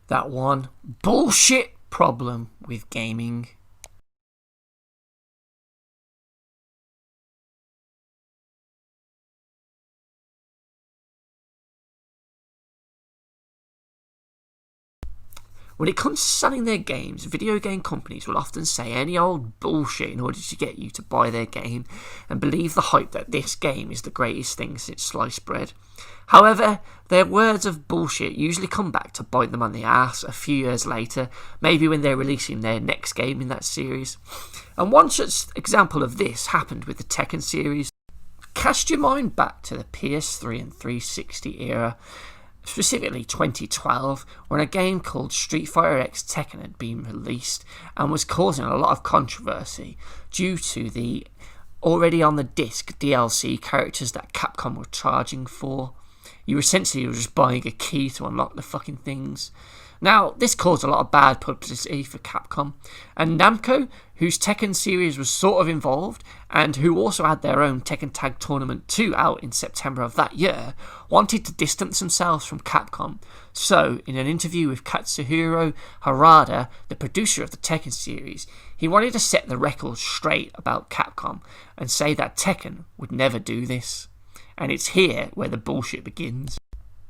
That one bullshit problem with gaming. When it comes to selling their games, video game companies will often say any old bullshit in order to get you to buy their game and believe the hype that this game is the greatest thing since sliced bread. However, their words of bullshit usually come back to bite them on the ass a few years later, maybe when they're releasing their next game in that series. And one such example of this happened with the Tekken series. Cast your mind back to the PS3 and 360 era, specifically 2012, when a game called Street Fighter X Tekken had been released and was causing a lot of controversy due to the already on the disc DLC characters that Capcom were charging for. You essentially were just buying a key to unlock the fucking things. Now, this caused a lot of bad publicity for Capcom, and Namco, whose Tekken series was sort of involved, and who also had their own Tekken Tag Tournament 2 out in September of that year, wanted to distance themselves from Capcom. So, in an interview with Katsuhiro Harada, the producer of the Tekken series, he wanted to set the record straight about Capcom and say that Tekken would never do this. And it's here where the bullshit begins.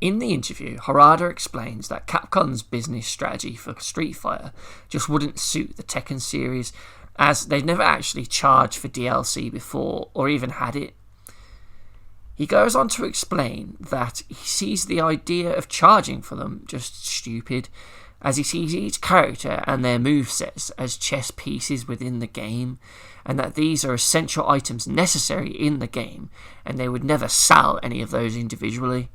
In the interview, Harada explains that Capcom's business strategy for Street Fighter just wouldn't suit the Tekken series, as they've never actually charged for DLC before or even had it. He goes on to explain that he sees the idea of charging for them just stupid, as he sees each character and their movesets as chess pieces within the game, and that these are essential items necessary in the game, and they would never sell any of those individually.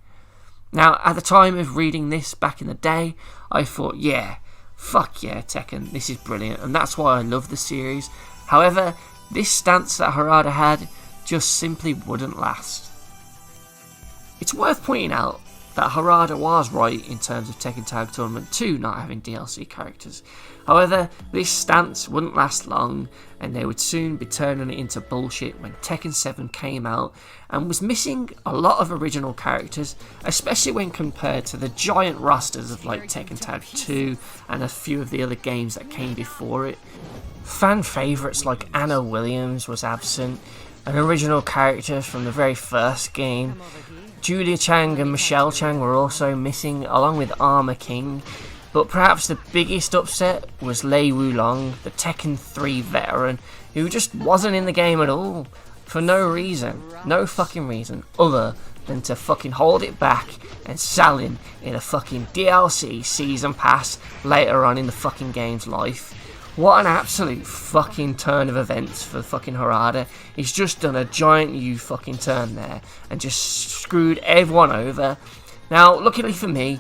Now, at the time of reading this back in the day, I thought, yeah, fuck yeah, Tekken, this is brilliant, and that's why I love the series. However, this stance that Harada had just simply wouldn't last. It's worth pointing out that Harada was right in terms of Tekken Tag Tournament 2 not having DLC characters. However, this stance wouldn't last long, and they would soon be turning it into bullshit when Tekken 7 came out and was missing a lot of original characters, especially when compared to the giant rosters of like Tekken Tag 2 and a few of the other games that came before it. Fan favourites like Anna Williams was absent, an original character from the very first game. Julia Chang and Michelle Chang were also missing, along with Armor King. But perhaps the biggest upset was Lei Wulong, the Tekken 3 veteran, who just wasn't in the game at all. For no reason. No fucking reason. Other than to fucking hold it back and selling in a fucking DLC season pass later on in the fucking game's life. What an absolute fucking turn of events for fucking Harada. He's just done a giant fucking turn there and just screwed everyone over. Now, luckily for me,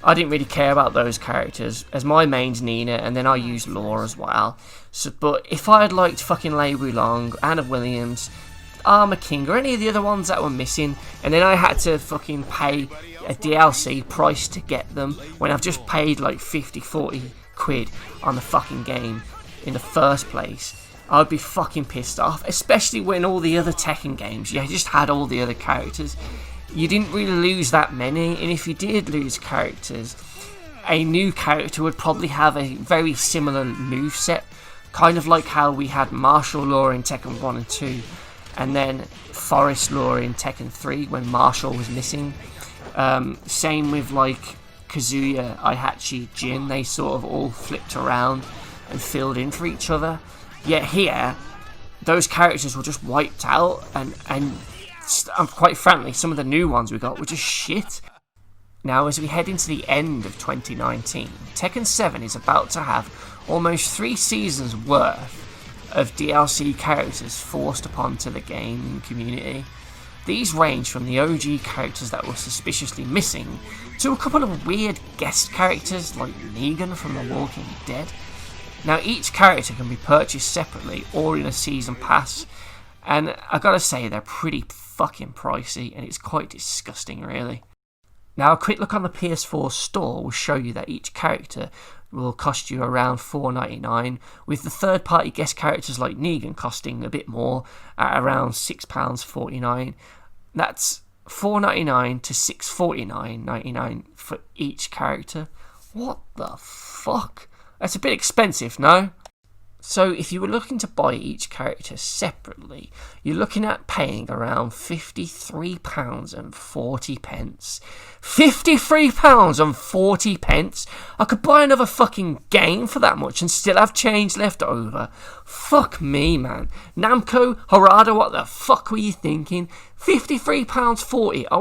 I didn't really care about those characters, as my main's Nina, and then I use Law as well. So, but if I had liked fucking Lei Wulong, Anna Williams, Armor King, or any of the other ones that were missing, and then I had to fucking pay a DLC price to get them, when I've just paid like 50, 40 quid on the fucking game in the first place, I'd be fucking pissed off, especially when all the other Tekken games, you just had all the other characters. You didn't really lose that many, and if you did lose characters, a new character would probably have a very similar moveset, kind of like how we had Martial Law in Tekken 1 and 2, and then Forest Law in Tekken 3 when Martial was missing. Same with like Kazuya, Aihachi, Jin, they sort of all flipped around and filled in for each other. Yet here, those characters were just wiped out, and quite frankly, some of the new ones we got were just shit. Now, as we head into the end of 2019, Tekken 7 is about to have almost 3 seasons worth of DLC characters forced upon to the gaming community. These range from the OG characters that were suspiciously missing to a couple of weird guest characters like Negan from The Walking Dead. Now, each character can be purchased separately or in a season pass, and I gotta say they're pretty fucking pricey, and it's quite disgusting really. Now, a quick look on the PS4 store will show you that each character will cost you around $4.99, with the third party guest characters like Negan costing a bit more at around £6.49. That's $4.99 to $6.49.99 for each character. What the fuck? That's a bit expensive, no? So if you were looking to buy each character separately, you're looking at paying around £53.40. £53.40? I could buy another fucking game for that much and still have change left over. Fuck me, man. Namco, Harada, what the fuck were you thinking? £53.40. I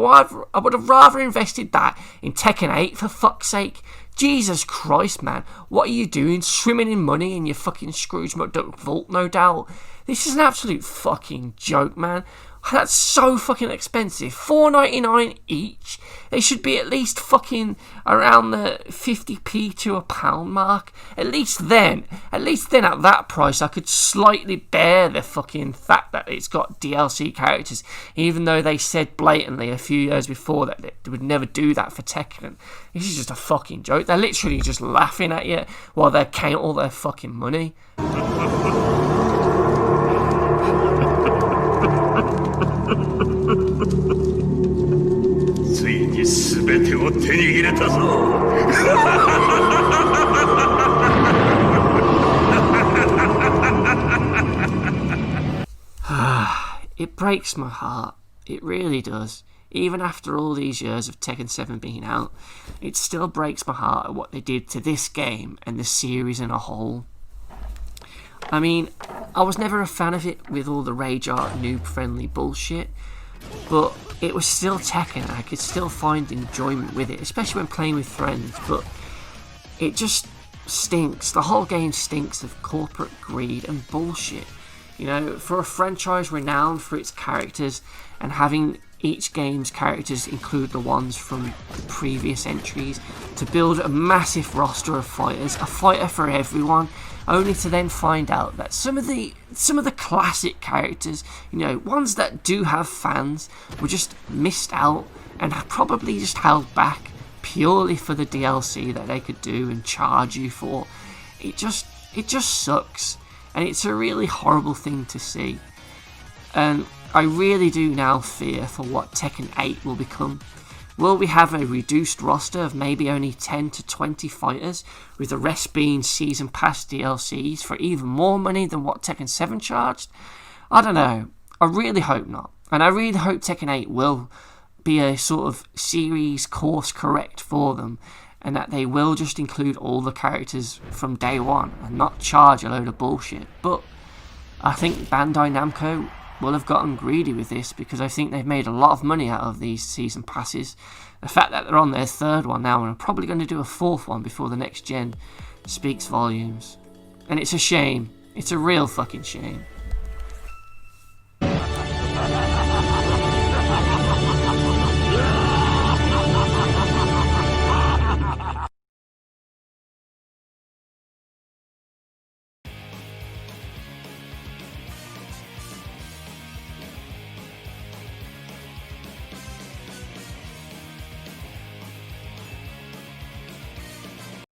would have rather invested that in Tekken 8, for fuck's sake. Jesus Christ, man. What are you doing? Swimming in money in your fucking Scrooge McDuck vault, no doubt. This is an absolute fucking joke, man. That's so fucking expensive. $4.99 each. They should be at least fucking around the 50p to a pound mark. At least then at that price, I could slightly bear the fucking fact that it's got DLC characters, even though they said blatantly a few years before that they would never do that for Tekken. This is just a fucking joke. They're literally just laughing at you while they count all their fucking money. ついに全てを手に入れたぞ。It breaks my heart. It really does. Even after all these years of Tekken 7 being out, it still breaks my heart at what they did to this game and the series in a whole. I mean, I was never a fan of it with all the rage art noob-friendly bullshit, but it was still Tekken and I could still find enjoyment with it, especially when playing with friends, but it just stinks. The whole game stinks of corporate greed and bullshit. You know, for a franchise renowned for its characters and having each game's characters include the ones from the previous entries, to build a massive roster of fighters, a fighter for everyone, only to then find out that some of the classic characters, you know, ones that do have fans, were just missed out and probably just held back purely for the DLC that they could do and charge you for. It just sucks, and it's a really horrible thing to see. And I really do now fear for what Tekken 8 will become. Will we have a reduced roster of maybe only 10 to 20 fighters, with the rest being Season Pass DLCs for even more money than what Tekken 7 charged? I don't know. I really hope not. And I really hope Tekken 8 will be a sort of series course correct for them, and that they will just include all the characters from day one and not charge a load of bullshit. But I think Bandai Namco will have gotten greedy with this, because I think they've made a lot of money out of these season passes. The fact that they're on their third one now and are probably going to do a fourth one before the next gen speaks volumes. And it's a shame. It's a real fucking shame.